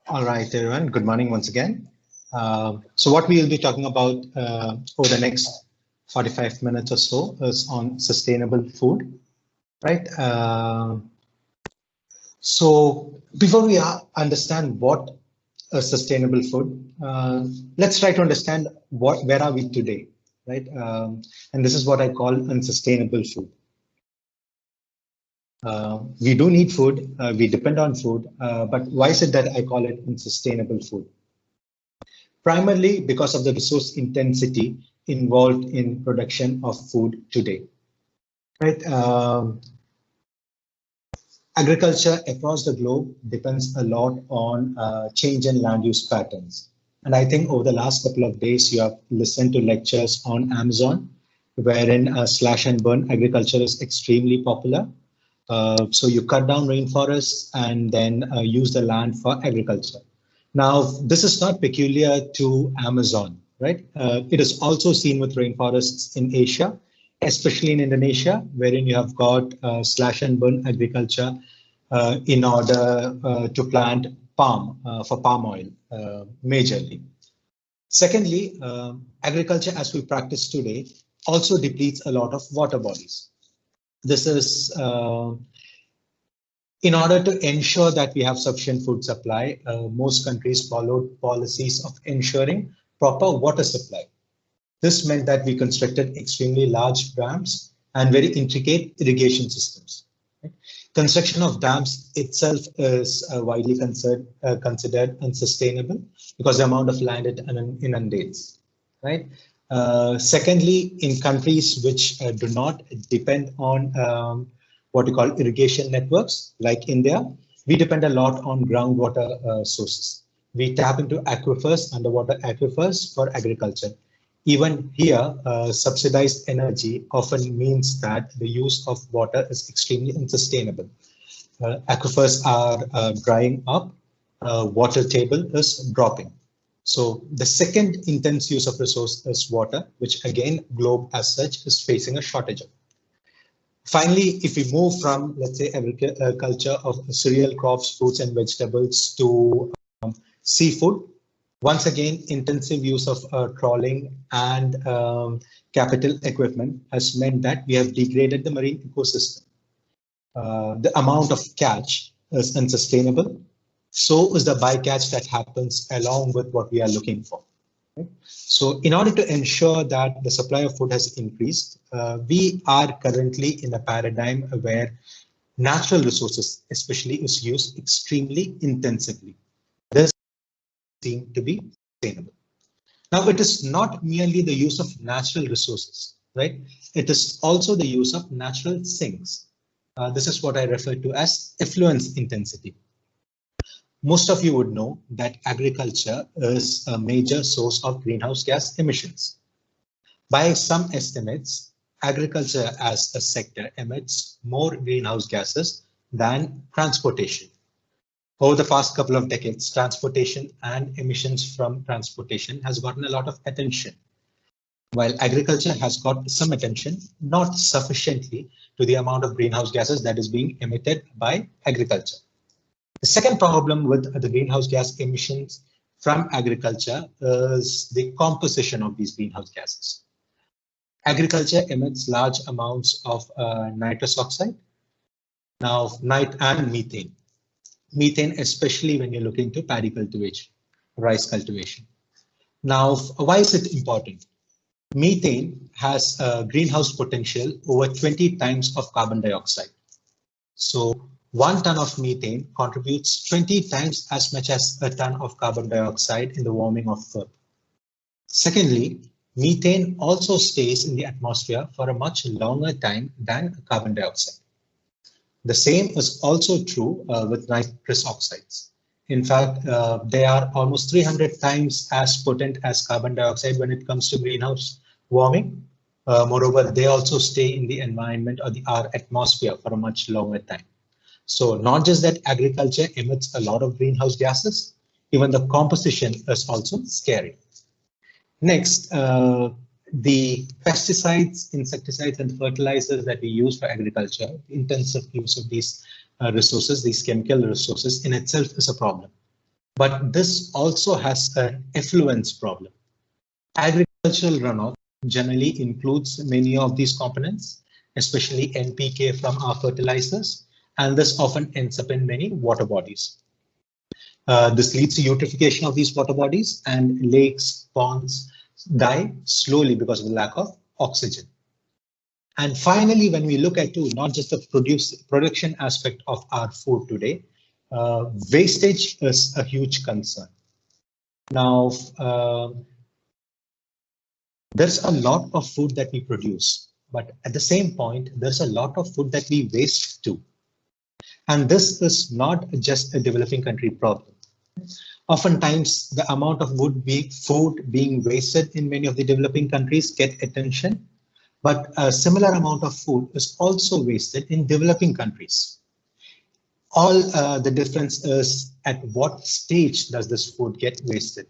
All right, everyone. Good morning once again. So what we will be talking about over the next 45 minutes or so is on sustainable food, right? So before we understand what a sustainable food, let's try to understand where are we today, right? And this is what I call unsustainable food. We do need food, we depend on food, but why is it that I call it unsustainable food? Primarily because of the resource intensity involved in production of food today. Right? Agriculture across the globe depends a lot on change in land use patterns. And I think over the last couple of days, you have listened to lectures on Amazon, wherein slash and burn agriculture is extremely popular. So you cut down rainforests and then use the land for agriculture. Now, this is not peculiar to Amazon, right? It is also seen with rainforests in Asia, especially in Indonesia, wherein you have got slash and burn agriculture in order to plant palm for palm oil, majorly. Secondly, agriculture as we practice today also depletes a lot of water bodies. This is in order to ensure that we have sufficient food supply, most countries followed policies of ensuring proper water supply. This meant that we constructed extremely large dams and very intricate irrigation systems. Construction of dams itself is widely considered unsustainable because the amount of land it inundates. Right. Secondly, in countries which do not depend on what we call irrigation networks, like India, we depend a lot on groundwater sources. We tap into aquifers, underwater aquifers for agriculture. Even here, subsidized energy often means that the use of water is extremely unsustainable. Aquifers are drying up, water table is dropping. So the second intense use of resource is water, which again, globe as such is facing a shortage of. Finally, if we move from, let's say, agriculture of cereal crops, fruits and vegetables to seafood, once again, intensive use of trawling and capital equipment has meant that we have degraded the marine ecosystem. The amount of catch is unsustainable. So is the bycatch that happens along with what we are looking for. Right? So in order to ensure that the supply of food has increased, we are currently in a paradigm where natural resources especially is used extremely intensively. This seems to be sustainable. Now, it is not merely the use of natural resources, right? It is also the use of natural sinks. This is what I refer to as effluence intensity. Most of you would know that agriculture is a major source of greenhouse gas emissions. By some estimates, agriculture as a sector emits more greenhouse gases than transportation. Over the past couple of decades, transportation and emissions from transportation has gotten a lot of attention. While agriculture has got some attention, not sufficiently to the amount of greenhouse gases that is being emitted by agriculture. The second problem with the greenhouse gas emissions from agriculture is the composition of these greenhouse gases. Agriculture emits large amounts of nitrous oxide, now and methane. Methane, especially when you're looking to paddy cultivation, rice cultivation. Now, why is it important? Methane has a greenhouse potential over 20 times of carbon dioxide. So 1 ton of methane contributes 20 times as much as a ton of carbon dioxide in the warming of Earth. Secondly, methane also stays in the atmosphere for a much longer time than carbon dioxide. The same is also true with nitrous oxides. In fact, they are almost 300 times as potent as carbon dioxide when it comes to greenhouse warming. Moreover, they also stay in the environment or our atmosphere for a much longer time. So not just that agriculture emits a lot of greenhouse gases, even the composition is also scary. Next, the pesticides, insecticides, and fertilizers that we use for agriculture, intensive use of these resources, these chemical resources in itself is a problem. But this also has an effluence problem. Agricultural runoff generally includes many of these components, especially NPK from our fertilizers, and this often ends up in many water bodies. This leads to eutrophication of these water bodies, and lakes, ponds die slowly because of the lack of oxygen. And finally, when we look at not just the production aspect of our food today, wastage is a huge concern. Now, there's a lot of food that we produce, but at the same point, there's a lot of food that we waste too. And this is not just a developing country problem. Oftentimes, the amount of food being wasted in many of the developing countries get attention, but a similar amount of food is also wasted in developing countries. All the difference is at what stage does this food get wasted.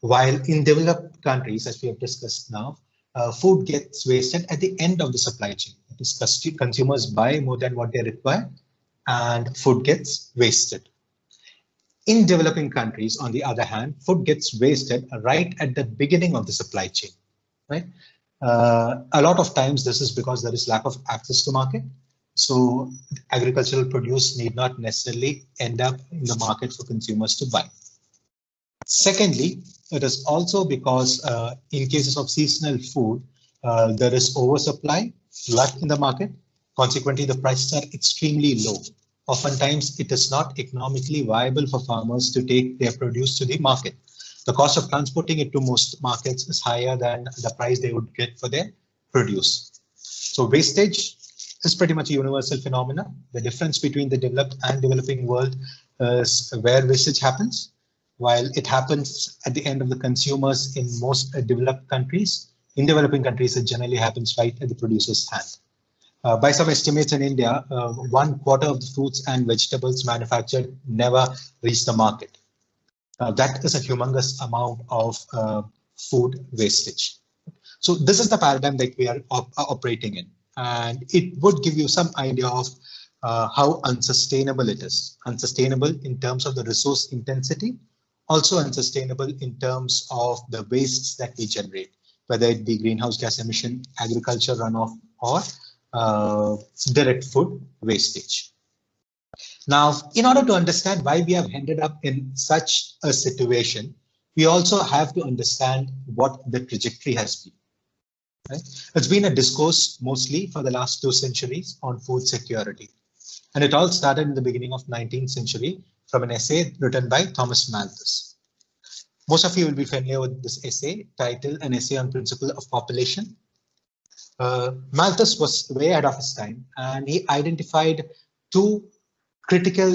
While in developed countries, as we have discussed now, food gets wasted at the end of the supply chain. It is consumers buy more than what they require, and food gets wasted. In developing countries, on the other hand, food gets wasted right at the beginning of the supply chain. Right? A lot of times, this is because there is lack of access to market. So agricultural produce need not necessarily end up in the market for consumers to buy. Secondly, it is also because in cases of seasonal food, there is oversupply, glut in the market. Consequently, the prices are extremely low. Oftentimes, it is not economically viable for farmers to take their produce to the market. The cost of transporting it to most markets is higher than the price they would get for their produce. So wastage is pretty much a universal phenomenon. The difference between the developed and developing world is where wastage happens. While it happens at the end of the consumers in most developed countries, in developing countries, it generally happens right at the producer's hand. By some estimates in India, 1/4 of the fruits and vegetables manufactured never reach the market. That is a humongous amount of food wastage. So this is the paradigm that we are operating in. And it would give you some idea of how unsustainable it is. Unsustainable in terms of the resource intensity, also unsustainable in terms of the wastes that we generate, whether it be greenhouse gas emission, agriculture runoff, or direct food wastage. Now, in order to understand why we have ended up in such a situation, we also have to understand what the trajectory has been. Right? It's been a discourse mostly for the last 2 centuries on food security. And it all started in the beginning of 19th century from an essay written by Thomas Malthus. Most of you will be familiar with this essay titled An Essay on Principle of Population. Malthus was way ahead of his time, and he identified 2 critical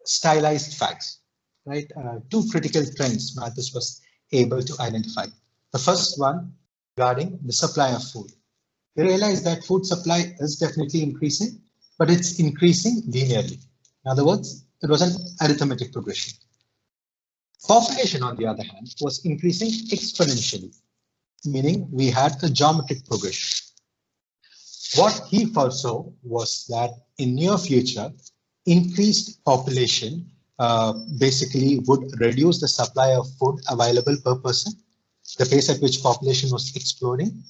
stylized facts, right? 2 critical trends Malthus was able to identify. The first one regarding the supply of food. We realize that food supply is definitely increasing, but it's increasing linearly. In other words, it was an arithmetic progression. Population, on the other hand, was increasing exponentially, meaning we had a geometric progression. What he foresaw was that in near future, increased population basically would reduce the supply of food available per person. The pace at which population was exploding,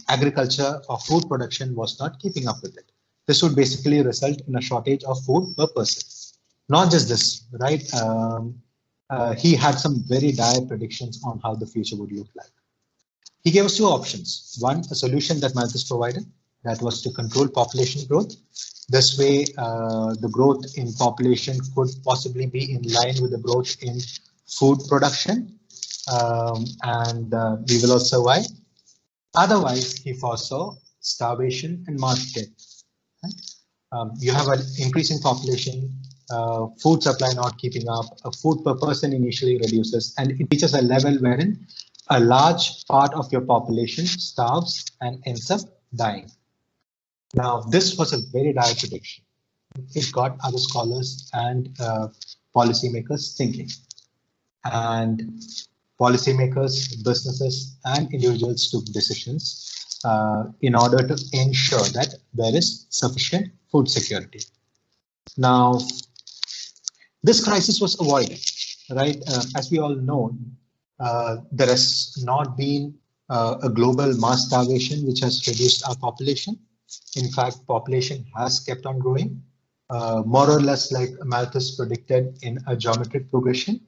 agriculture or food production was not keeping up with it. This would basically result in a shortage of food per person. Not just this, right? He had some very dire predictions on how the future would look like. He gave us 2 options. One, a solution that Malthus provided, that was to control population growth. This way, the growth in population could possibly be in line with the growth in food production, and we will all survive. Otherwise, he foresaw starvation and mass death. Right? You have an increasing population, food supply not keeping up, food per person initially reduces, and it reaches a level wherein a large part of your population starves and ends up dying. Now, this was a very dire prediction. It got other scholars and policymakers thinking. And policymakers, businesses, and individuals took decisions in order to ensure that there is sufficient food security. Now, This crisis was avoided, right? As we all know, there has not been a global mass starvation which has reduced our population. In fact, population has kept on growing, more or less like Malthus predicted in a geometric progression,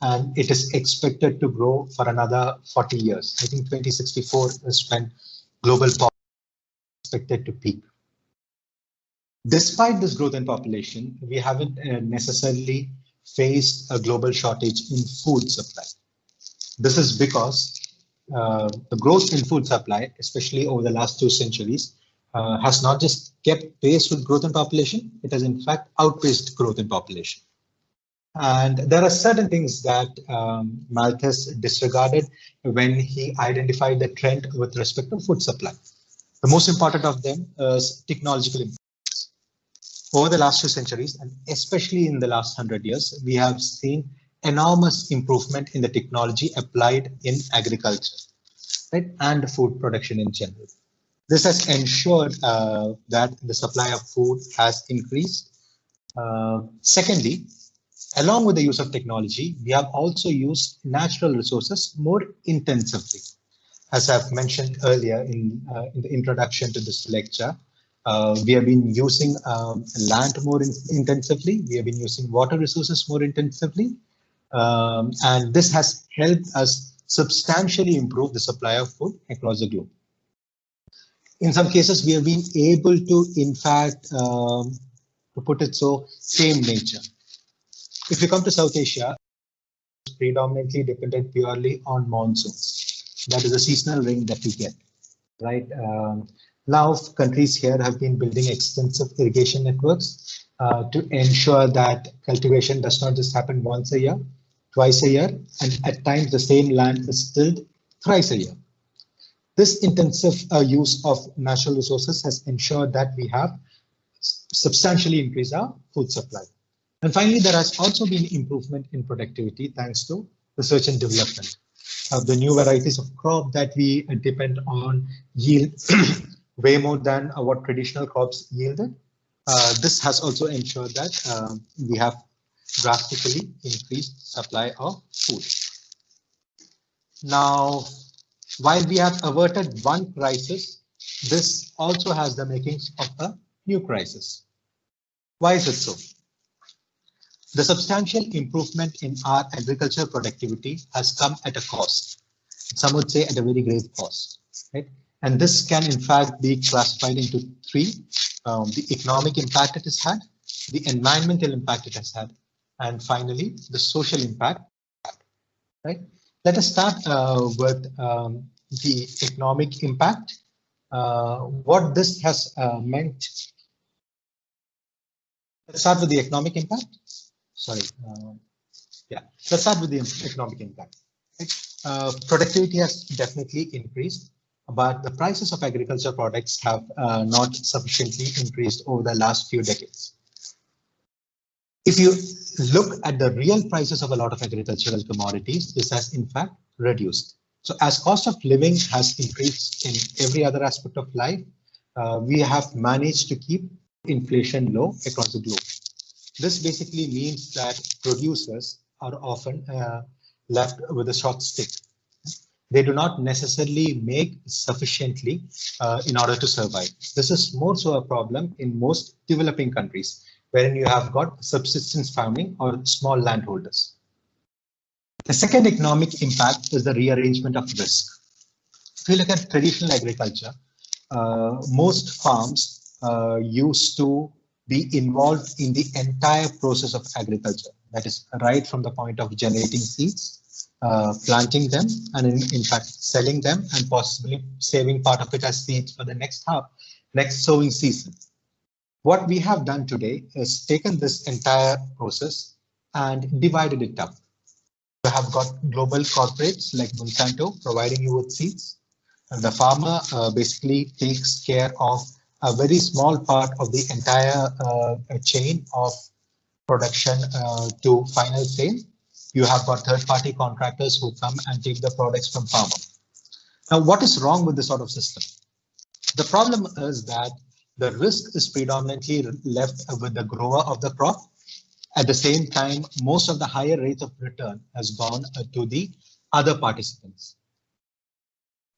and it is expected to grow for another 40 years. I think 2064 is when global population is expected to peak. Despite this growth in population, we haven't necessarily faced a global shortage in food supply. This is because the growth in food supply, especially over the last 2 centuries, has not just kept pace with growth in population, it has in fact outpaced growth in population. And there are certain things that Malthus disregarded when he identified the trend with respect to food supply. The most important of them is technological improvements. Over the last 2 centuries, and especially in the last 100 years, we have seen enormous improvement in the technology applied in agriculture, right, and food production in general. This has ensured that the supply of food has increased. Secondly, along with the use of technology, we have also used natural resources more intensively. As I've mentioned earlier in the introduction to this lecture, we have been using land more intensively. We have been using water resources more intensively. And this has helped us substantially improve the supply of food across the globe. In some cases, we have been able to, in fact, to put it so, tame nature. If you come to South Asia, it's predominantly dependent purely on monsoons. That is the seasonal rain that we get, right? Now, countries here have been building extensive irrigation networks to ensure that cultivation does not just happen once a year, twice a year, and at times the same land is tilled thrice a year. This intensive use of natural resources has ensured that we have substantially increased our food supply. And finally, there has also been improvement in productivity thanks to research and development. The new varieties of crop that we depend on yield way more than what traditional crops yielded. This has also ensured that we have drastically increased supply of food. Now, while we have averted one crisis, this also has the makings of a new crisis. Why is it so? The substantial improvement in our agricultural productivity has come at a cost. Some would say at a very great cost, right? And this can in fact be classified into three: the economic impact it has had, the environmental impact it has had, and finally the social impact, right? Let us start with the economic impact. What this has meant. Let's start with the economic impact. Sorry. Let's start with the economic impact. Right? Productivity has definitely increased, but the prices of agricultural products have not sufficiently increased over the last few decades. If you look at the real prices of a lot of agricultural commodities, this has in fact reduced. So as cost of living has increased in every other aspect of life, we have managed to keep inflation low across the globe. This basically means that producers are often left with a short stick. They do not necessarily make sufficiently in order to survive. This is more so a problem in most developing countries, wherein you have got subsistence farming or small landholders. The second economic impact is the rearrangement of risk. If you look at traditional agriculture, most farms used to be involved in the entire process of agriculture. That is right from the point of generating seeds, planting them, and in fact selling them, and possibly saving part of it as seeds for the next sowing season. What we have done today is taken this entire process and divided it up. You have got global corporates like Monsanto providing you with seeds, and the farmer basically takes care of a very small part of the entire chain of production to final sale. You have got third-party contractors who come and take the products from farmer. Now, what is wrong with this sort of system? The problem is that the risk is predominantly left with the grower of the crop, At the same time, most of the higher rate of return has gone to the other participants.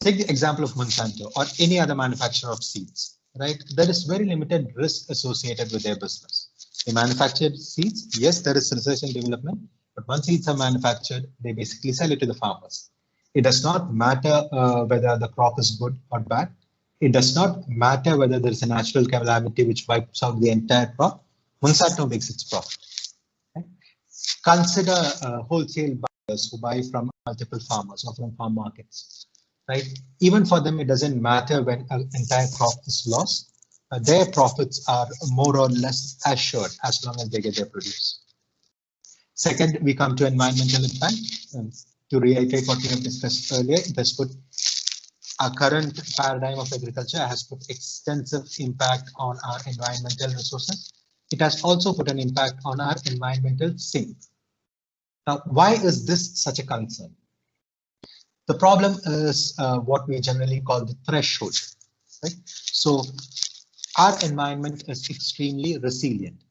Take the example of Monsanto or any other manufacturer of seeds, right? There is very limited risk associated with their business. They manufacture seeds. Yes, there is research and development, but once seeds are manufactured, they basically sell it to the farmers. It does not matter whether the crop is good or bad. It does not matter whether there is a natural calamity which wipes out the entire crop. Monsanto makes its profit. Okay? Consider wholesale buyers who buy from multiple farmers or from farm markets. Right? Even for them, it doesn't matter when an entire crop is lost. Their profits are more or less assured as long as they get their produce. Second, we come to environmental impact. To reiterate what we have discussed earlier, it has put our current paradigm of agriculture has put extensive impact on our environmental resources. It has also put an impact on our environmental sink. Now, why is this such a concern? The problem is what we generally call the threshold. Right? So our environment is extremely resilient.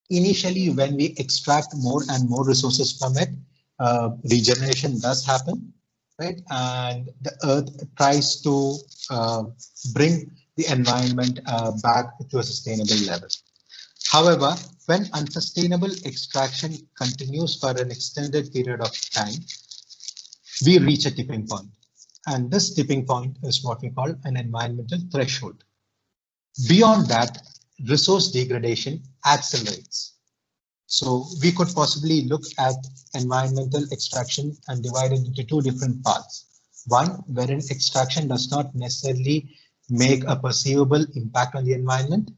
Initially, when we extract more and more resources from it, regeneration does happen, right? And the earth tries to bring the environment back to a sustainable level. However, when unsustainable extraction continues for an extended period of time, we reach a tipping point. And this tipping point is what we call an environmental threshold. Beyond that, resource degradation accelerates. So we could possibly look at environmental extraction and divide it into two different parts. One, wherein extraction does not necessarily make a perceivable impact on the environment.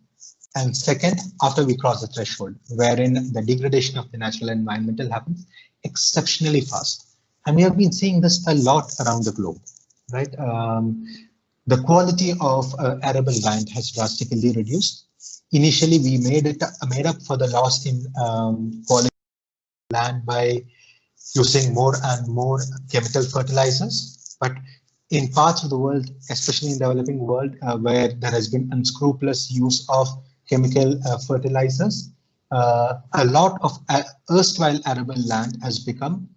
And second, after we cross the threshold, wherein the degradation of the natural environmental happens exceptionally fast. And we have been seeing this a lot around the globe, right? The quality of arable land has drastically reduced. Initially, we made up for the loss in quality of land by using more and more chemical fertilizers. But in parts of the world, especially in the developing world, where there has been unscrupulous use of chemical fertilizers, a lot of erstwhile arable land has become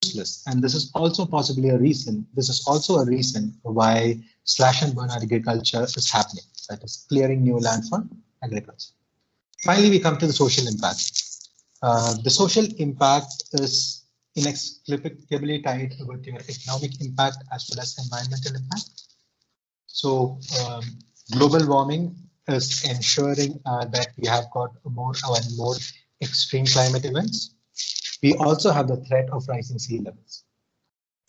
useless. And this is also possibly a reason. This is also a reason why slash and burn agriculture is happening. That is clearing new land for agriculture. Finally, we come to the social impact. The social impact is inexplicably tied with your economic impact as well as environmental impact. So global warming is ensuring that we have got more and more extreme climate events. We also have the threat of rising sea levels.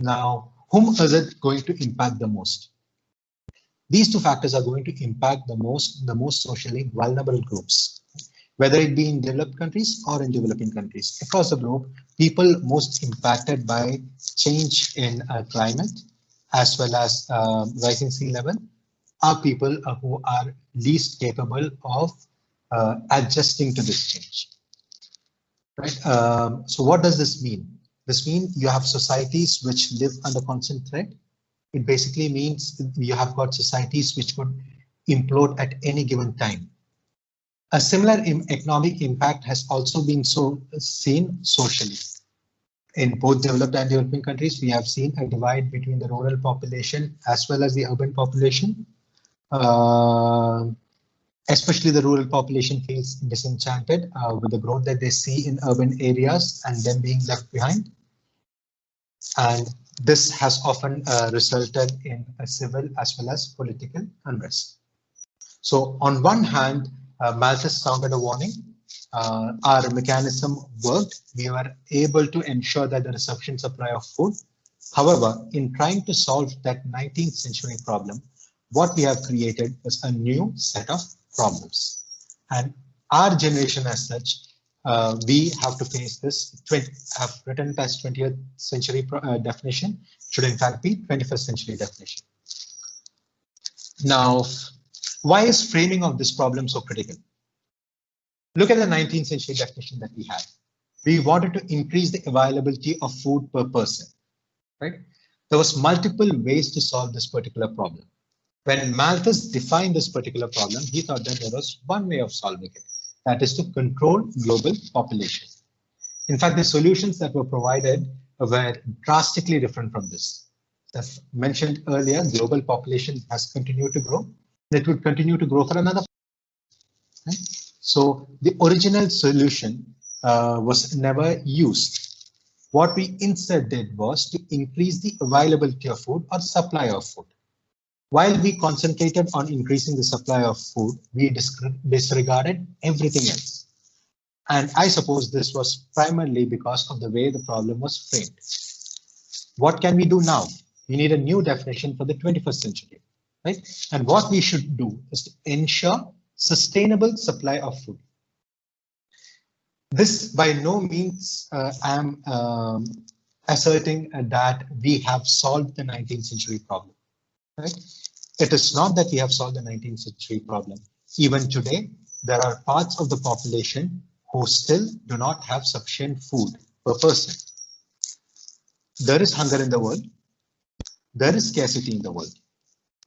Now, whom is it going to impact the most? These two factors are going to impact the most socially vulnerable groups, whether it be in developed countries or in developing countries. Across the globe, people most impacted by change in climate as well as rising sea level are people who are least capable of adjusting to this change. Right? So what does this mean? This means you have societies which live under constant threat. It basically means you have got societies which could implode at any given time. A similar economic impact has also been seen socially. In both developed and developing countries, we have seen a divide between the rural population as well as the urban population. Especially the rural population feels disenchanted with the growth that they see in urban areas and them being left behind. And this has often resulted in a civil as well as political unrest. So on one hand, Malthus sounded a warning. Our mechanism worked. We were able to ensure that there is sufficient supply of food. However, in trying to solve that 19th century problem, what we have created is a new set of problems. And our generation as such, we have to face this. Have written it as 20th century definition, should in fact be 21st century definition. Now, why is framing of this problem so critical? Look at the 19th century definition that we had. We wanted to increase the availability of food per person, right? There was multiple ways to solve this particular problem. When Malthus defined this particular problem, he thought that there was one way of solving it. that is to control global population. In fact, the solutions that were provided were drastically different from this. As mentioned earlier, global population has continued to grow. It would continue to grow for another. Right? So the original solution was never used. What we instead did was to increase the availability of food or supply of food. While we concentrated on increasing the supply of food, we disregarded everything else. And I suppose this was primarily because of the way the problem was framed. What can we do now? We need a new definition for the 21st century, right? And what we should do is to ensure sustainable supply of food. This by no means I am asserting that we have solved the 19th century problem, right? It is not that we have solved the 19th century problem. Even today, there are parts of the population who still do not have sufficient food per person. There is hunger in the world. There is scarcity in the world,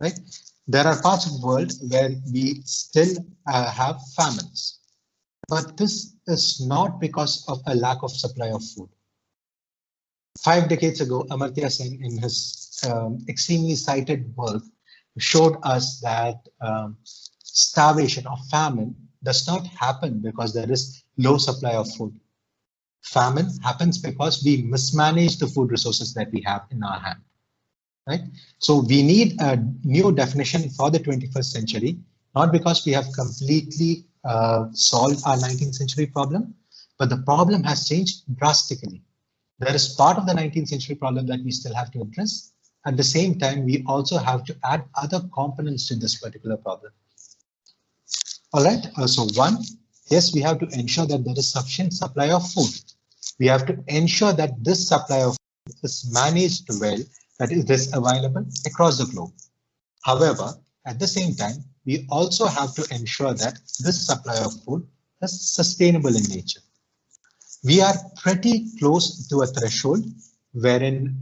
right? There are parts of the world where we still have famines. But this is not because of a lack of supply of food. 5 decades ago, Amartya Sen, in his extremely cited work, showed us that starvation or famine does not happen because there is low supply of food. Famine happens because we mismanage the food resources that we have in our hand, right? So we need a new definition for the 21st century, not because we have completely solved our 19th century problem, but the problem has changed drastically. There is part of the 19th century problem that we still have to address. At the same time, we also have to add other components to this particular problem. All right, so one, yes, we have to ensure that there is sufficient supply of food. We have to ensure that this supply of food is managed well, that it is available across the globe. However, at the same time, we also have to ensure that this supply of food is sustainable in nature. We are pretty close to a threshold wherein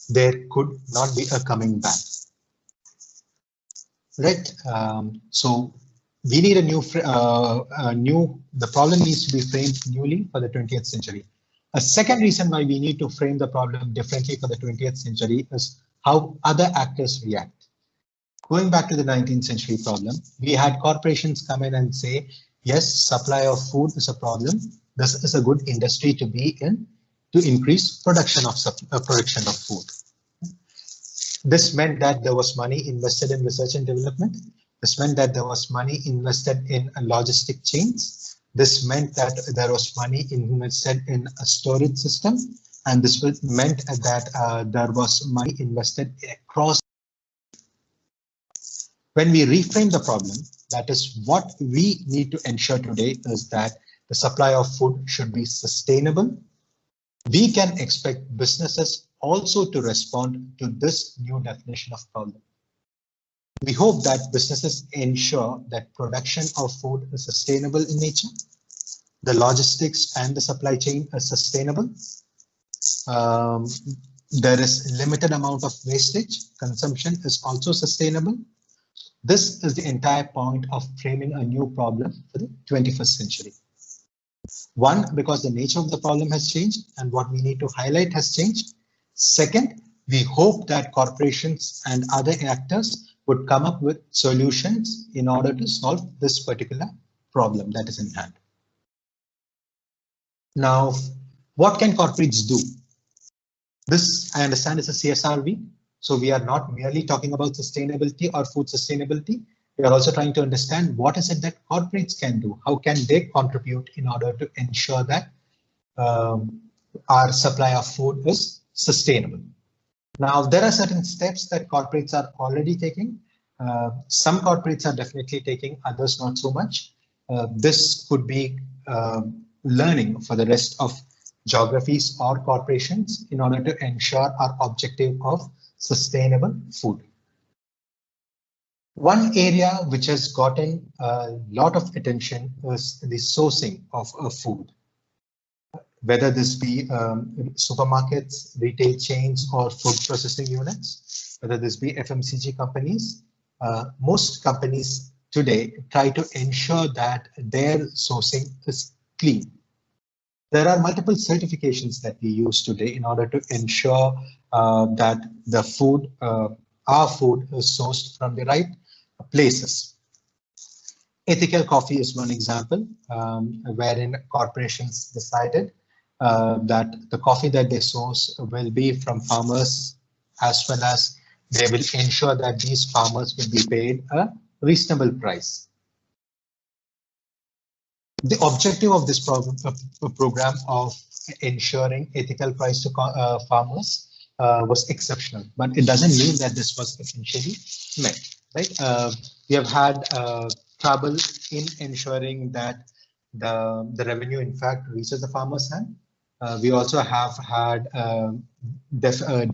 there could not be a coming back. Right. So we need a new, the problem needs to be framed newly for the 20th century. A second reason why we need to frame the problem differently for the 20th century is how other actors react. Going back to the 19th century problem, we had corporations come in and say, yes, supply of food is a problem. This is a good industry to be in to increase production of food. This meant that there was money invested in research and development. This meant that there was money invested in logistic chains. This meant that there was money invested in a storage system. And this meant that there was money invested across. When we reframe the problem, that is what we need to ensure today is that the supply of food should be sustainable. We can expect businesses also to respond to this new definition of problem. We hope that businesses ensure that production of food is sustainable in nature. The logistics and the supply chain is sustainable. There is limited amount of wastage. Consumption is also sustainable. This is the entire point of framing a new problem for the 21st century. One, because the nature of the problem has changed and what we need to highlight has changed. Second, we hope that corporations and other actors would come up with solutions in order to solve this particular problem that is in hand. Now, what can corporates do? This, I understand, is a CSR week. So we are not merely talking about sustainability or food sustainability. We are also trying to understand what is it that corporates can do? How can they contribute in order to ensure that our supply of food is sustainable? Now, there are certain steps that corporates are already taking. Some corporates are definitely taking, others not so much. This could be learning for the rest of geographies or corporations in order to ensure our objective of sustainable food. One area which has gotten a lot of attention is the sourcing of food. Whether this be supermarkets, retail chains, or food processing units, whether this be FMCG companies, most companies today try to ensure that their sourcing is clean. There are multiple certifications that we use today in order to ensure that the food, our food, is sourced from the right places. Ethical coffee is one example, wherein corporations decided that the coffee that they source will be from farmers, as well as they will ensure that these farmers will be paid a reasonable price. The objective of this program of ensuring ethical price to farmers was exceptional, but it doesn't mean that this was essentially met. Right? We have had trouble in ensuring that the revenue, in fact, reaches the farmer's hand. We also have had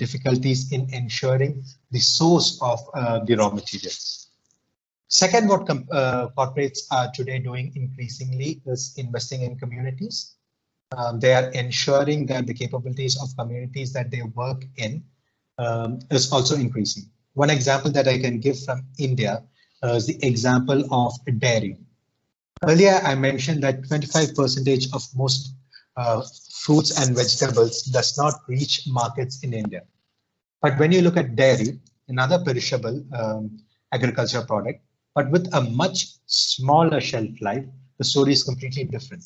difficulties in ensuring the source of the raw materials. Second, what corporates are today doing increasingly is investing in communities. They are ensuring that the capabilities of communities that they work in is also increasing. One example that I can give from India is the example of dairy. Earlier, I mentioned that 25% of most fruits and vegetables does not reach markets in India. But when you look at dairy, another perishable agriculture product, but with a much smaller shelf life, the story is completely different.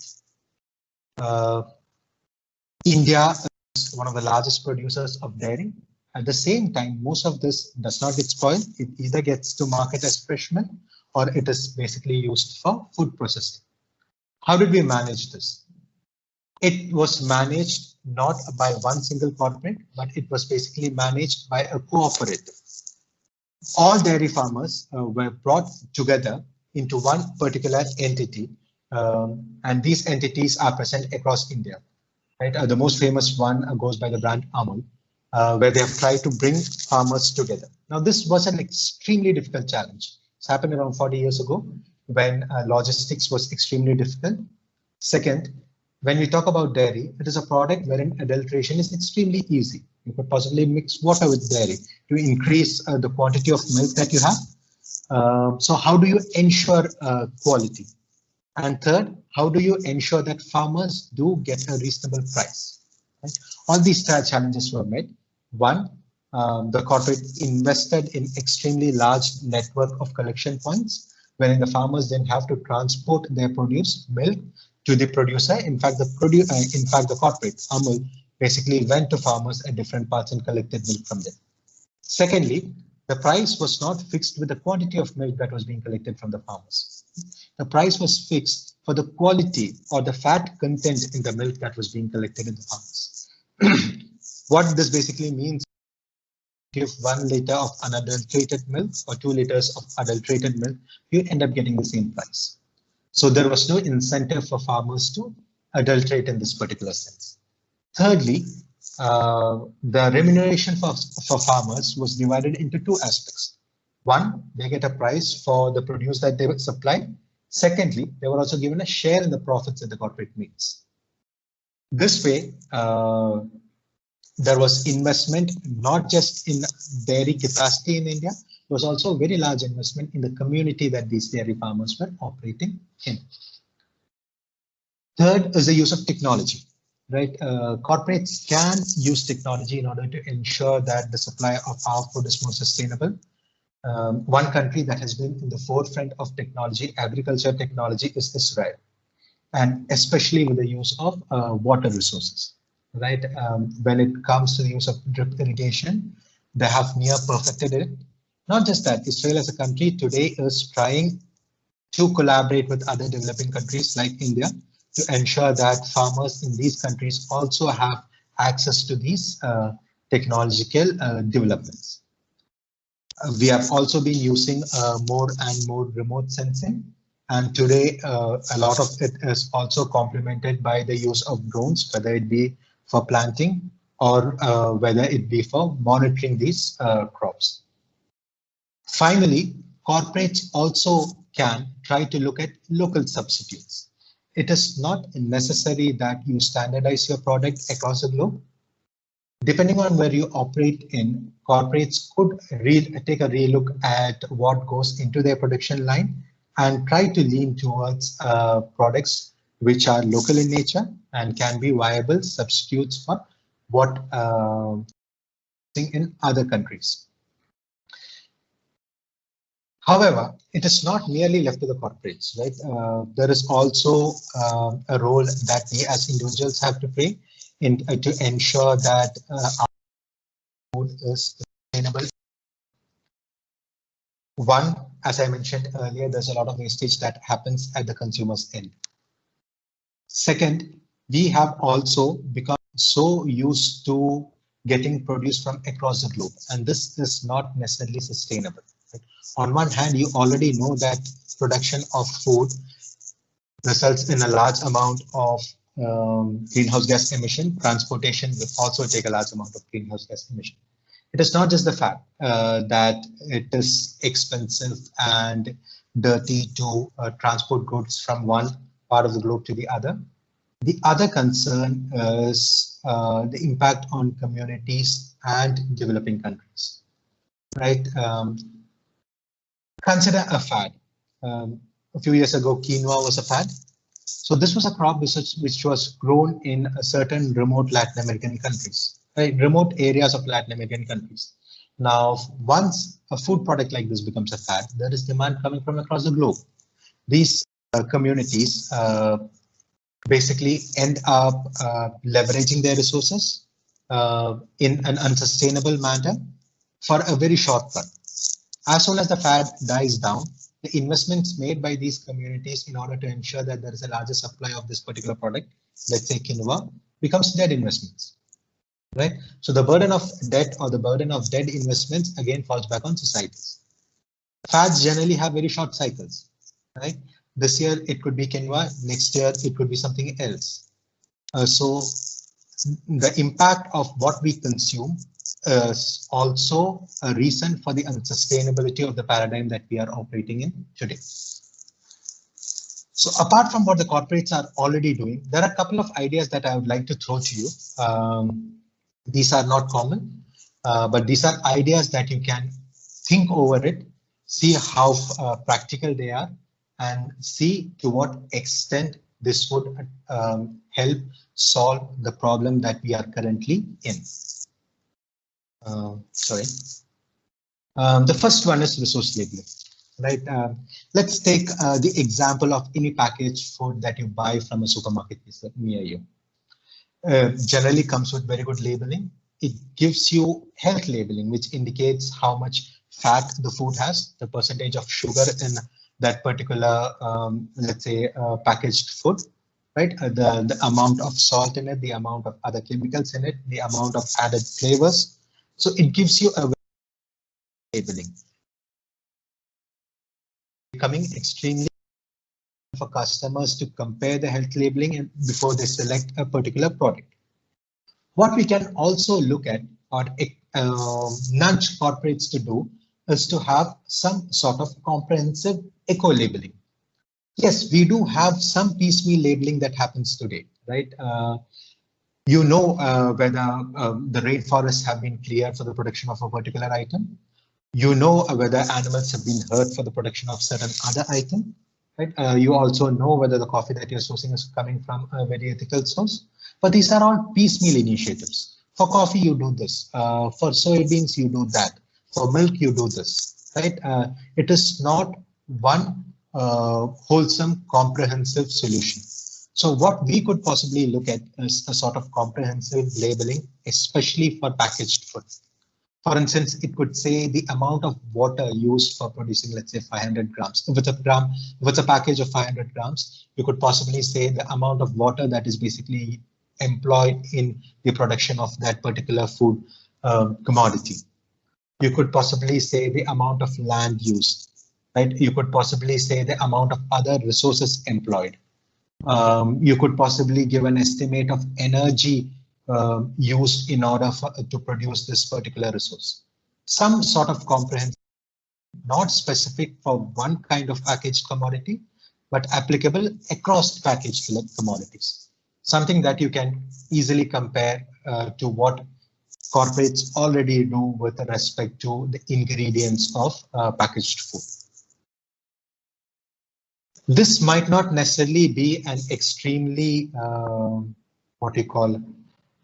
India is one of the largest producers of dairy. At the same time, most of this does not get spoiled. It either gets to market as fresh milk or it is basically used for food processing. How did we manage this? It was managed not by one single corporate, but it was basically managed by a cooperative. All dairy farmers were brought together into one particular entity, and these entities are present across India. Right? The most famous one goes by the brand Amul, where they have tried to bring farmers together. Now, this was an extremely difficult challenge. It's happened around 40 years ago when logistics was extremely difficult. Second, when we talk about dairy, it is a product wherein adulteration is extremely easy. You could possibly mix water with dairy to increase the quantity of milk that you have. So how do you ensure quality? And third, how do you ensure that farmers do get a reasonable price? Right? All these challenges were met. One, the corporate invested in extremely large network of collection points, wherein the farmers then have to transport their produce, milk, to the producer. In fact, the corporate, Amul, basically went to farmers at different parts and collected milk from them. Secondly, the price was not fixed with the quantity of milk that was being collected from the farmers. The price was fixed for the quality or the fat content in the milk that was being collected in the farmers. What this basically means, give 1 liter of unadulterated milk or 2 liters of adulterated milk, you end up getting the same price. So there was no incentive for farmers to adulterate in this particular sense. Thirdly, the remuneration for farmers was divided into two aspects. One, they get a price for the produce that they would supply. Secondly, they were also given a share in the profits that the corporate makes. This way, there was investment not just in dairy capacity in India, there was also a very large investment in the community that these dairy farmers were operating in. Third is the use of technology. Right, corporates can use technology in order to ensure that the supply of our food is more sustainable. One country that has been in the forefront of technology, agriculture technology, is Israel, and especially with the use of water resources. Right, when it comes to the use of drip irrigation, they have near perfected it. Not just that, Israel as a country today is trying to collaborate with other developing countries like India to ensure that farmers in these countries also have access to these technological developments. We have also been using more and more remote sensing, and today a lot of it is also complemented by the use of drones, whether it be for planting or whether it be for monitoring these crops. Finally, corporates also can try to look at local substitutes. It is not necessary that you standardize your product across the globe. Depending on where you operate in, corporates could take a relook at what goes into their production line and try to lean towards products which are local in nature and can be viable substitutes for what in other countries. However, it is not merely left to the corporates, right? There is also a role that we as individuals have to play in to ensure that our food is sustainable. One, as I mentioned earlier, there's a lot of wastage that happens at the consumer's end. Second, we have also become so used to getting produce from across the globe, and this is not necessarily sustainable. Right? On one hand, you already know that production of food results in a large amount of greenhouse gas emission. Transportation will also take a large amount of greenhouse gas emission. It is not just the fact that it is expensive and dirty to transport goods from one part of the globe to the other. The other concern is the impact on communities and developing countries, right? Consider a fad. A few years ago, quinoa was a fad. So this was a crop which was grown in certain remote Latin American countries, right? Remote areas of Latin American countries. Now, once a food product like this becomes a fad, there is demand coming from across the globe. These communities basically end up leveraging their resources in an unsustainable manner for a very short run. As soon as the fad dies down, the investments made by these communities in order to ensure that there is a larger supply of this particular product, let's say quinoa, becomes dead investments, right? So the burden of debt or the burden of dead investments again falls back on societies. Fads generally have very short cycles, right? This year it could be quinoa, next year it could be something else. So the impact of what we consume is also a reason for the unsustainability of the paradigm that we are operating in today. So apart from what the corporates are already doing, there are a couple of ideas that I would like to throw to you. These are not common, but these are ideas that you can think over it, see how practical they are, and see to what extent this would help solve the problem that we are currently in. The first one is resource labeling, right? Let's take the example of any packaged food that you buy from a supermarket near you. Generally comes with very good labeling. It gives you health labeling, which indicates how much fat the food has, the percentage of sugar in that particular, let's say, packaged food, right? The amount of salt in it, the amount of other chemicals in it, the amount of added flavors. So it gives you a labeling. Becoming extremely for customers to compare the health labeling before they select a particular product. What we can also look at or nudge corporates to do is to have some sort of comprehensive eco-labeling. Yes, we do have some piecemeal labeling that happens today, right? You know whether the rainforests have been cleared for the production of a particular item. You know whether animals have been hurt for the production of certain other item. Right? You also know whether the coffee that you're sourcing is coming from a very ethical source. But these are all piecemeal initiatives. For coffee, you do this. For soybeans, you do that. For milk, you do this. Right? It is not one wholesome, comprehensive solution. So what we could possibly look at is a sort of comprehensive labeling, especially for packaged food. For instance, it could say the amount of water used for producing, let's say, 500 grams. If it's a package of 500 grams, you could possibly say the amount of water that is basically employed in the production of that particular food commodity. You could possibly say the amount of land used, right? You could possibly say the amount of other resources employed. You could possibly give an estimate of energy used in order to produce this particular resource. Some sort of comprehensive, not specific for one kind of packaged commodity, but applicable across packaged commodities. Something that you can easily compare to what corporates already do with respect to the ingredients of packaged food. This might not necessarily be an extremely, what you call,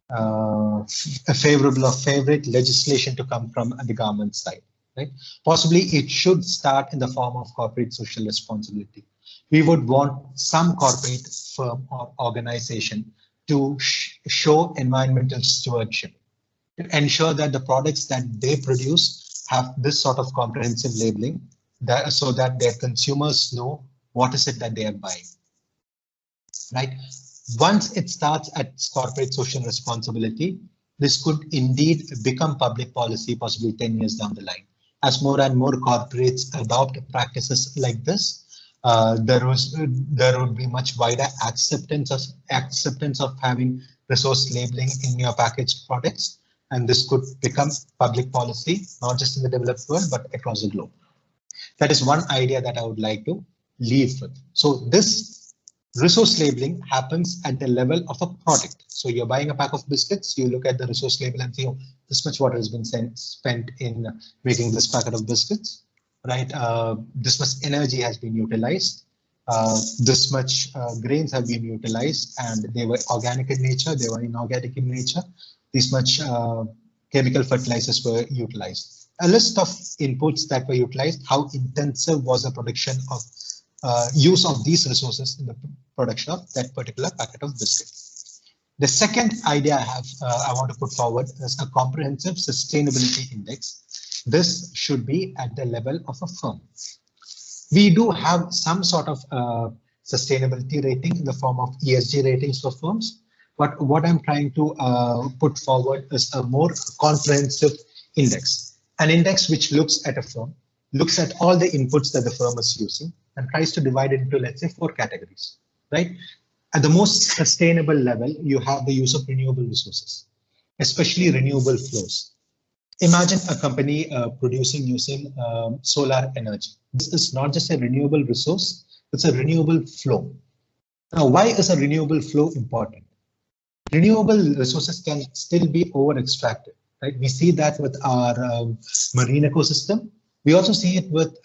a favorable or favorite legislation to come from the government side, right? Possibly it should start in the form of corporate social responsibility. We would want some corporate firm or organization to show environmental stewardship, to ensure that the products that they produce have this sort of comprehensive labeling, that, so that their consumers know what is it that they are buying, right? Once it starts at corporate social responsibility, this could indeed become public policy, possibly 10 years down the line. As more and more corporates adopt practices like this, there would be much wider acceptance of having resource labeling in your packaged products, and this could become public policy, not just in the developed world, but across the globe. That is one idea that I would like to leave with. So this resource labeling happens at the level of a product. So you're buying a pack of biscuits, you look at the resource label and say, oh, this much water has been spent in making this packet of biscuits, right? This much energy has been utilized. This much grains have been utilized, and they were organic in nature, they were inorganic in nature. This much chemical fertilizers were utilized. A list of inputs that were utilized, how intensive was the production of use of these resources in the production of that particular packet of biscuit. The second idea I want to put forward is a comprehensive sustainability index. This should be at the level of a firm. We do have some sort of sustainability rating in the form of ESG ratings for firms, but what I'm trying to put forward is a more comprehensive index, an index which looks at a firm, looks at all the inputs that the firm is using, and tries to divide it into, let's say, 4 categories, right? At the most sustainable level, you have the use of renewable resources, especially renewable flows. Imagine a company producing using solar energy. This is not just a renewable resource, it's a renewable flow. Now, why is a renewable flow important? Renewable resources can still be over extracted, right? We see that with our marine ecosystem. We also see it with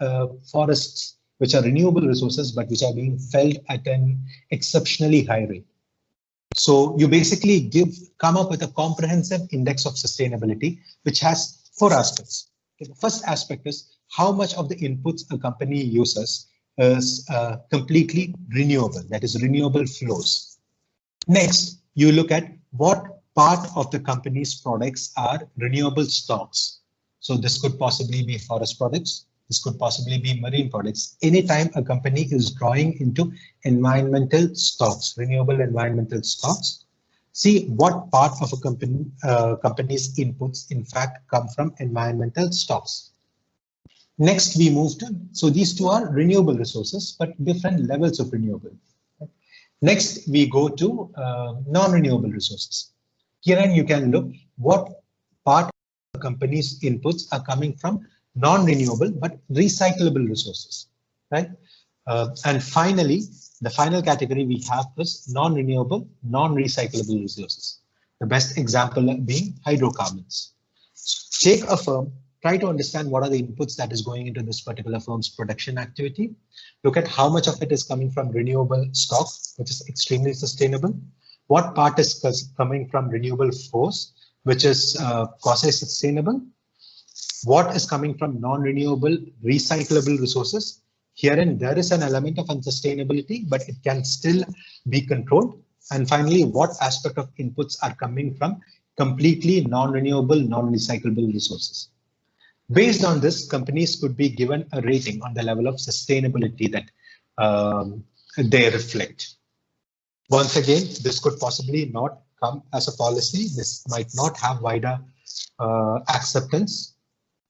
forests, which are renewable resources, but which are being felled at an exceptionally high rate. So you basically come up with a comprehensive index of sustainability, which has 4 aspects. Okay, the first aspect is how much of the inputs a company uses is completely renewable, that is renewable flows. Next, you look at what part of the company's products are renewable stocks. So this could possibly be forest products. This could possibly be marine products. Anytime a company is drawing into environmental stocks, renewable environmental stocks, see what part of a company's inputs in fact come from environmental stocks. Next, we move to, so these 2 are renewable resources, but different levels of renewable. Next, we go to non-renewable resources. Here you can look what part of the company's inputs are coming from non-renewable but recyclable resources, right? And finally, the final category we have is non-renewable, non-recyclable resources. The best example being hydrocarbons. Take a firm, try to understand what are the inputs that is going into this particular firm's production activity. Look at how much of it is coming from renewable stock, which is extremely sustainable. What part is coming from renewable flows, which is quasi-sustainable. What is coming from non-renewable, recyclable resources. Herein, there is an element of unsustainability, but it can still be controlled. And finally, what aspect of inputs are coming from completely non-renewable, non-recyclable resources. Based on this, companies could be given a rating on the level of sustainability that they reflect. Once again, this could possibly not come as a policy. This might not have wider acceptance.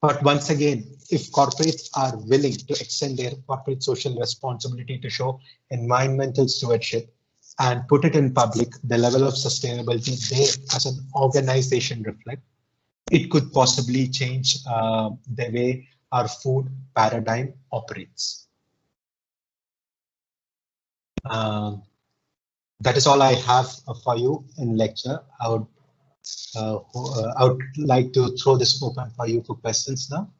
But once again, if corporates are willing to extend their corporate social responsibility to show environmental stewardship and put it in public, the level of sustainability they as an organization reflect, it could possibly change the way our food paradigm operates. That is all I have for you in lecture. I would like to throw this open for you for questions now.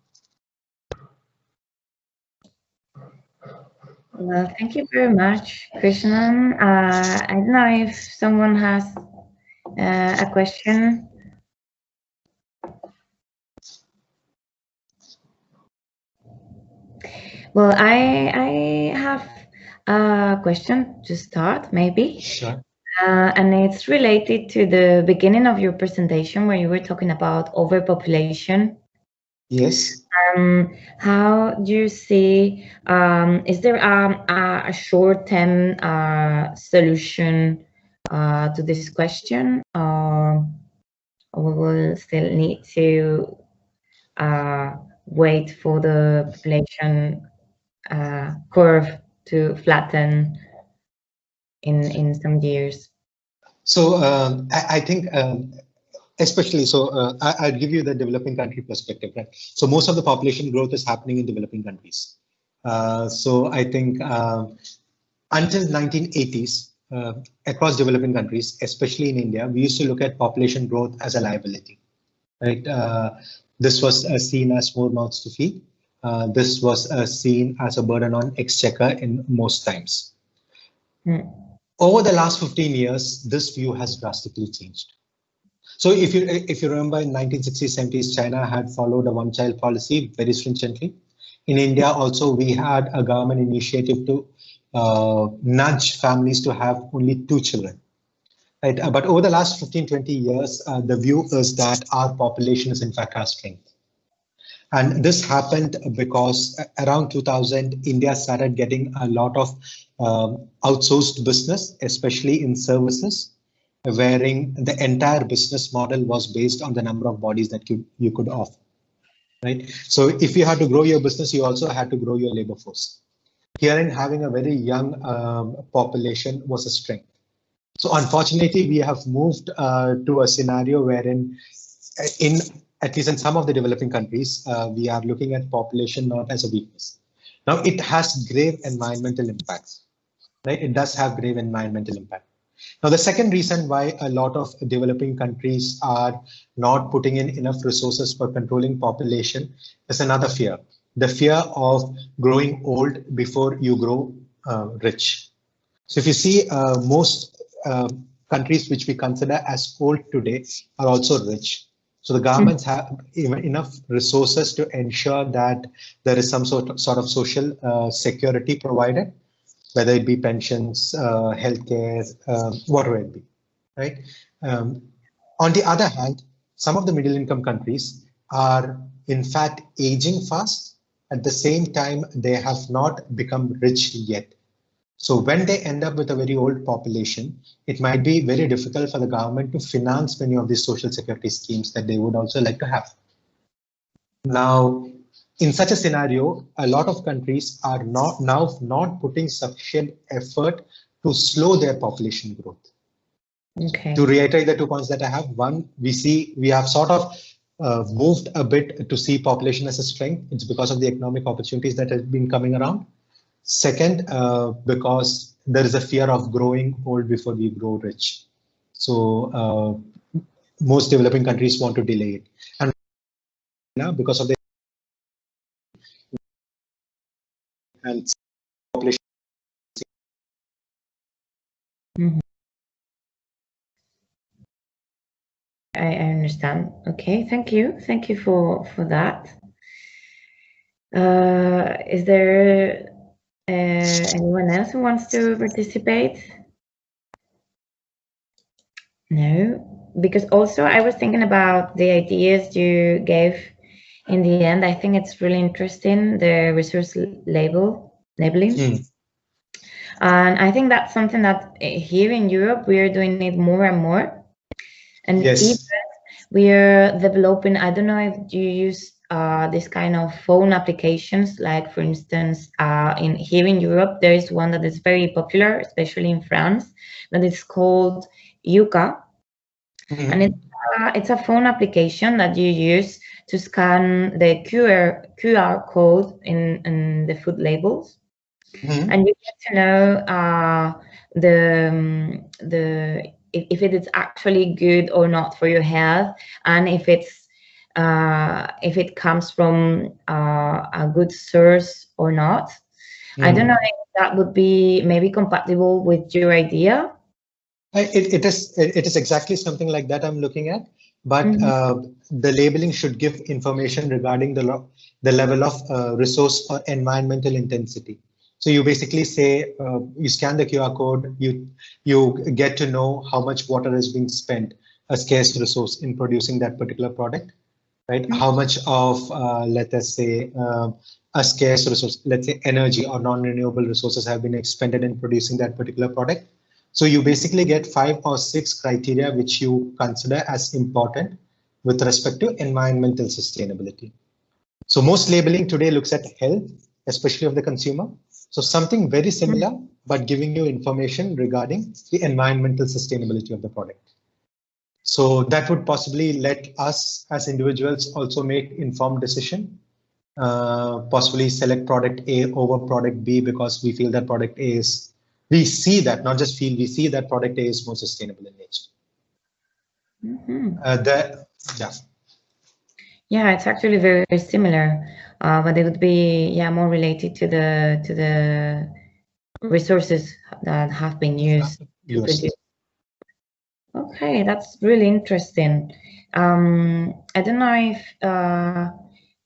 Well, thank you very much, Krishnan. I don't know if someone has a question. Well, I have a question to start, maybe. Sure. And it's related to the beginning of your presentation where you were talking about overpopulation. Yes. How do you see, is there a short-term solution to this question, or we will still need to wait for the population curve to flatten in some years? So I think especially I'll give you the developing country perspective, right? So most of the population growth is happening in developing countries. So I think until 1980s, across developing countries, especially in India, we used to look at population growth as a liability, right? This was seen as more mouths to feed. This was seen as a burden on exchequer in most times. Over the last 15 years, this view has drastically changed. So if you remember in 1960s, 70s, China had followed a one-child policy very stringently. In India also, we had a government initiative to nudge families to have only 2 children. Right? But over the last 15, 20 years, the view is that our population is in fact our strength. And this happened because around 2000, India started getting a lot of outsourced business, especially in services, wherein the entire business model was based on the number of bodies that you could offer. Right? So if you had to grow your business, you also had to grow your labor force. Herein, having a very young population was a strength. So unfortunately, we have moved to a scenario wherein in at least in some of the developing countries, we are looking at population not as a weakness. Now, it has grave environmental impacts, right? It does have grave environmental impact. Now, the second reason why a lot of developing countries are not putting in enough resources for controlling population is another fear, the fear of growing old before you grow rich. So if you see most countries which we consider as old today are also rich. So the governments have even enough resources to ensure that there is some sort of social security provided, whether it be pensions, healthcare, whatever it be, right? Um, on the other hand, some of the middle income countries are in fact aging fast. At the same time, they have not become rich yet. So when they end up with a very old population, it might be very difficult for the government to finance many of these social security schemes that they would also like to have. Now, in such a scenario, a lot of countries are not putting sufficient effort to slow their population growth. Okay. To reiterate the 2 points that I have, one, we have sort of moved a bit to see population as a strength. It's because of the economic opportunities that have been coming around. Second, because there is a fear of growing old before we grow rich. So most developing countries want to delay it. And now, because of the and population. I understand. Okay, thank you. Thank you for that. Is there anyone else who wants to participate? No, because also I was thinking about the ideas you gave in the end. I think it's really interesting, the resource labeling. And I think that's something that here in Europe, we are doing it more and more. And Yes. even we are developing, I don't know if you use this kind of phone applications, like for instance, here in Europe, there is one that is very popular, especially in France, that is called Yuka. And it's a phone application that you use to scan the QR code in the food labels. And you get to know if it is actually good or not for your health, and if it comes from a good source or not. I don't know that would be maybe compatible with your idea? It is exactly something like that I'm looking at, but the labeling should give information regarding the level of resource or environmental intensity. So you basically say, you scan the QR code, you get to know how much water is being spent, a scarce resource, in producing that particular product, right? How much of, let us say, a scarce resource, let's say energy or non-renewable resources have been expended in producing that particular product. So you basically get 5 or 6 criteria which you consider as important with respect to environmental sustainability. So most labeling today looks at health, especially of the consumer. So something very similar, but giving you information regarding the environmental sustainability of the product. So that would possibly let us as individuals also make informed decision, possibly select product A over product B because we feel that product A is, we see that, not just feel, we see that product A is more sustainable in nature. Yeah, it's actually very, very similar, but it would be more related to the resources that have been used to produce. Okay, that's really interesting. I don't know if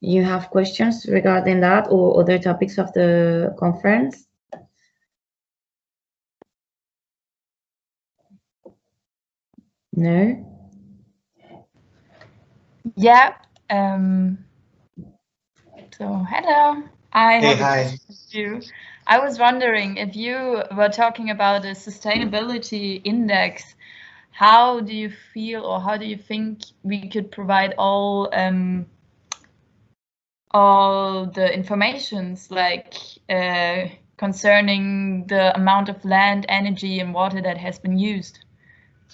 you have questions regarding that or other topics of the conference. No? Yeah. So hello. I have a question for you. I was wondering if you were talking about a sustainability index, how do you feel or how do you think we could provide all the informations like concerning the amount of land, energy and water that has been used?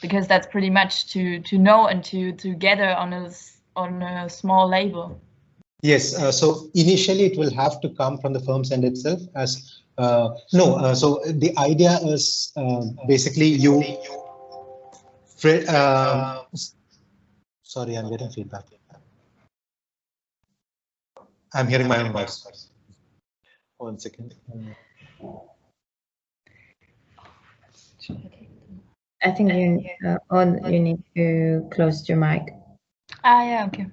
Because that's pretty much to know and to gather on a small label. Yes, so initially it will have to come from the firm's end itself as so the idea is basically you sorry, I'm getting feedback. I'm hearing my own voice. 1 second. I think you need to close your mic. Yeah, okay.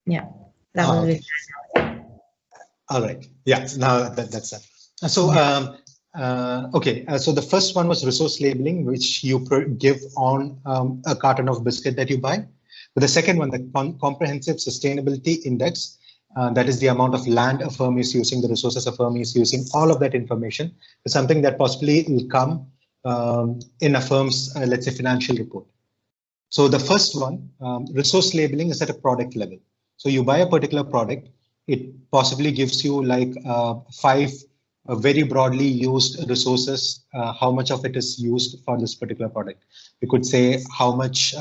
Yeah, that was okay. All right. Yeah, now that's that. So so the first one was resource labeling, which you give on a carton of biscuit that you buy. But the second one, the comprehensive sustainability index, that is the amount of land a firm is using, the resources a firm is using, all of that information is something that possibly will come in a firm's, let's say, financial report. So the first one, resource labeling, is at a product level. So you buy a particular product, it possibly gives you like 5 very broadly used resources, how much of it is used for this particular product. You could say how much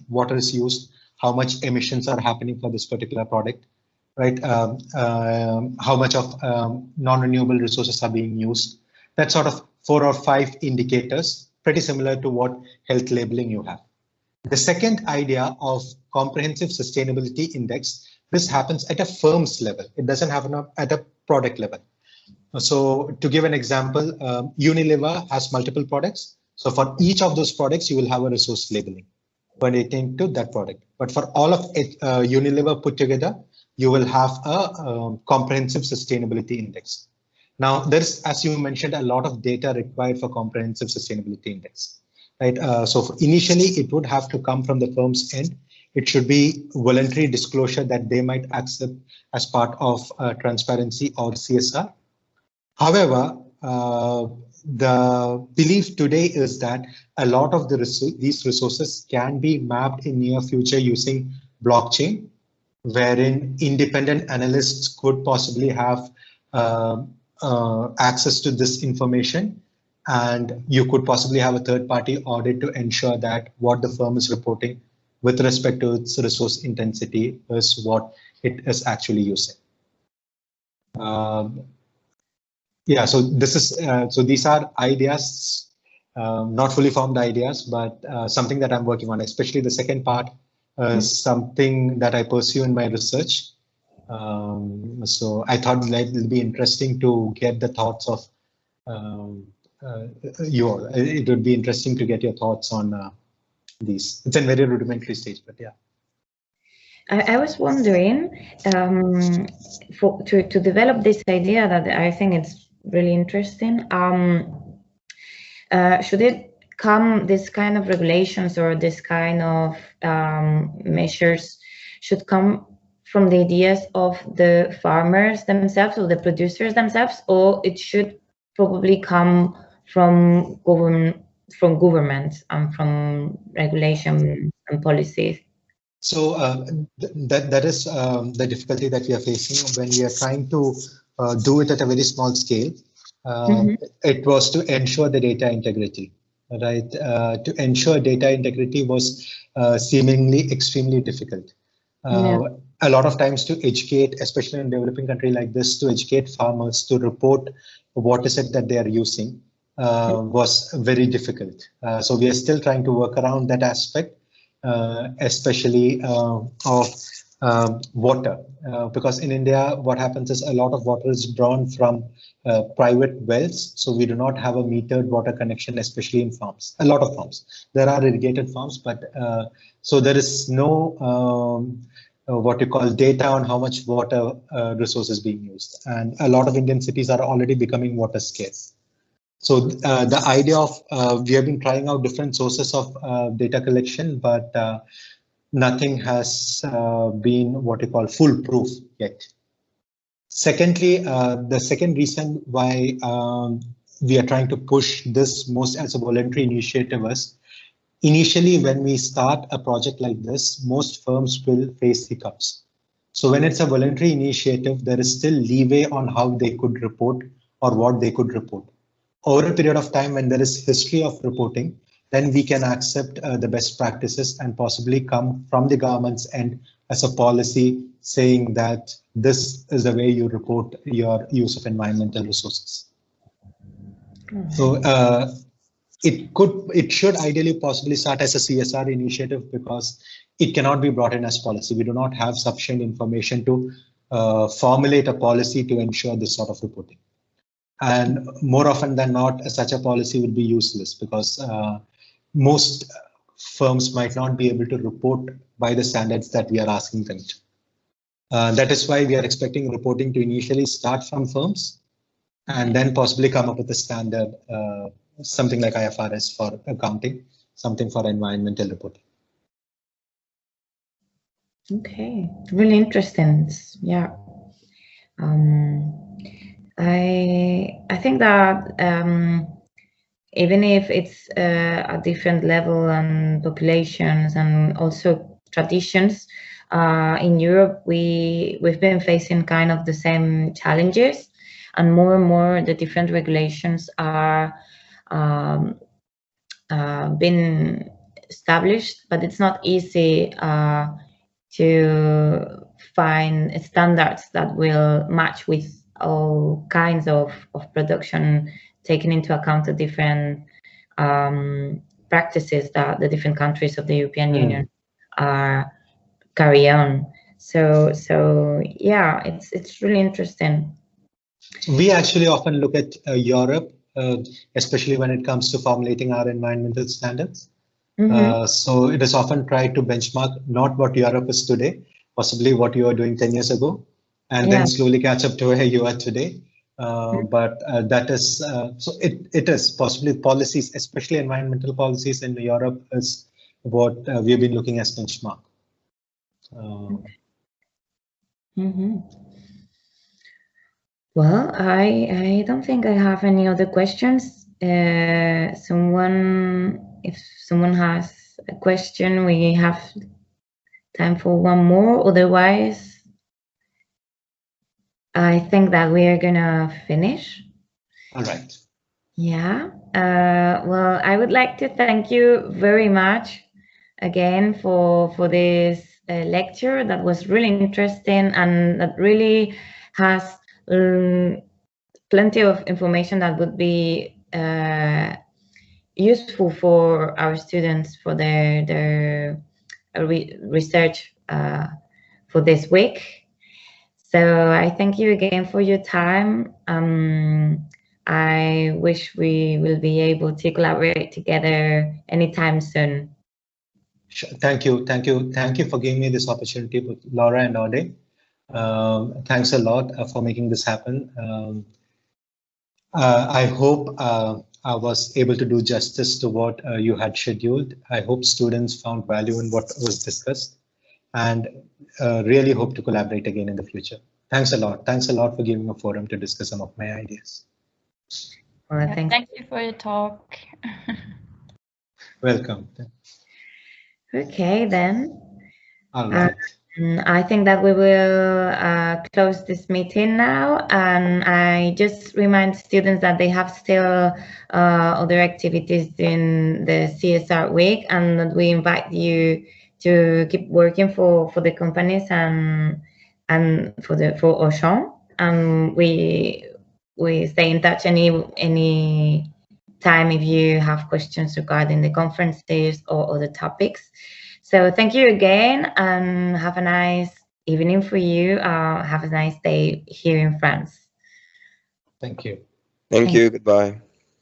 water is used, how much emissions are happening for this particular product, right? How much of non-renewable resources are being used. That's sort of 4 or 5 indicators, pretty similar to what health labeling you have. The second idea of comprehensive sustainability index, this happens at a firm's level. It doesn't happen at a product level. So to give an example, Unilever has multiple products. So for each of those products, you will have a resource labeling pertaining to that product. But for all of it, Unilever put together, you will have a comprehensive sustainability index. Now, there's, as you mentioned, a lot of data required for comprehensive sustainability index. Right. So initially, it would have to come from the firm's end. It should be voluntary disclosure that they might accept as part of transparency or CSR. However, the belief today is that a lot of these resources can be mapped in near future using blockchain, wherein independent analysts could possibly have access to this information. And you could possibly have a third-party audit to ensure that what the firm is reporting with respect to its resource intensity is what it is actually using. Yeah, so this is so these are ideas, not fully formed ideas, but something that I'm working on. Especially the second part is something that I pursue in my research. So I thought it would be interesting to get the thoughts of it would be interesting to get your thoughts on these. It's in very rudimentary stage, but yeah. I was wondering, to develop this idea that I think it's really interesting, should it come, this kind of regulations or this kind of measures should come from the ideas of the farmers themselves or the producers themselves, or it should probably come from governments and from regulation and policies? So that is the difficulty that we are facing when we are trying to do it at a very small scale. It was to ensure the data integrity, right? To ensure data integrity was seemingly extremely difficult. A lot of times to educate, especially in a developing country like this, to educate farmers to report what is it that they are using was very difficult. So we are still trying to work around that aspect. Especially of water, because in India, what happens is a lot of water is drawn from private wells, so we do not have a metered water connection, especially in farms. A lot of farms. There are irrigated farms, but so there is no what you call data on how much water resource is being used. And a lot of Indian cities are already becoming water scarce. So the idea of we have been trying out different sources of data collection, but nothing has been what you call foolproof yet. Secondly, the second reason why we are trying to push this most as a voluntary initiative is initially when we start a project like this, most firms will face hiccups. So when it's a voluntary initiative, there is still leeway on how they could report or what they could report. Over a period of time, when there is history of reporting, then we can accept the best practices and possibly come from the government's end as a policy saying that this is the way you report your use of environmental resources. So it should ideally possibly start as a CSR initiative because it cannot be brought in as policy. We do not have sufficient information to formulate a policy to ensure this sort of reporting. And more often than not, such a policy would be useless because most firms might not be able to report by the standards that we are asking them to. That is why we are expecting reporting to initially start from firms and then possibly come up with a standard, something like IFRS for accounting, something for environmental reporting. Okay, really interesting. Yeah. I think that even if it's a different level and populations and also traditions, in Europe we've been facing kind of the same challenges, and more the different regulations are been established, but it's not easy to find standards that will match with all kinds of production, taking into account the different practices that the different countries of the European Union carry on. So yeah, it's really interesting. We actually often look at Europe, especially when it comes to formulating our environmental standards. So it is often tried to benchmark not what Europe is today, possibly what you were doing 10 years ago, and then slowly catch up to where you are today. But that is, so it is possibly policies, especially environmental policies in Europe is what we've been looking as benchmark. Well, I don't think I have any other questions. If someone has a question, we have time for one more. Otherwise, I think that we are gonna finish. All right. Yeah. Well, I would like to thank you very much again for this lecture. That was really interesting and that really has plenty of information that would be useful for our students for their research for this week. So I thank you again for your time. I wish we will be able to collaborate together anytime soon. Thank you for giving me this opportunity with Laura and Ode. Thanks a lot for making this happen. I hope I was able to do justice to what you had scheduled. I hope students found value in what was discussed, and really hope to collaborate again in the future. Thanks a lot. Thanks a lot for giving a forum to discuss some of my ideas. Thank you for your talk. Welcome. Okay, then. All right. I think that we will close this meeting now, and I just remind students that they have still other activities in the CSR week, and that we invite you to keep working for the companies and for Auchan. We stay in touch any time if you have questions regarding the conferences or other topics. So thank you again, and have a nice evening for you. Have a nice day here in France. Thank you. Thank you. Goodbye.